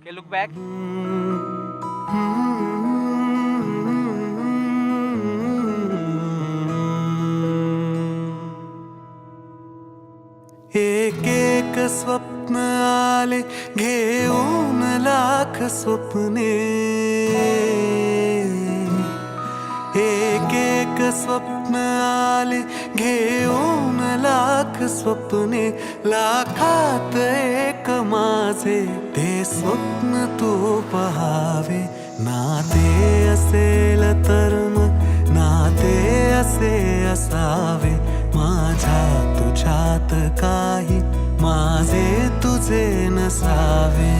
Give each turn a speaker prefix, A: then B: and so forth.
A: Okay, look back.
B: एक एक स्वप्न आले घेऊन लाख स्वप्ने, एक एक स्वप्न आले घेऊन लाख स्वप्ने, लाखात एक माझे ते स्वप्न तू पहावे. नाते असेल तर मग नाते असे असावे, माझ्या तुझ्यात काही माझे तुझे नसावे.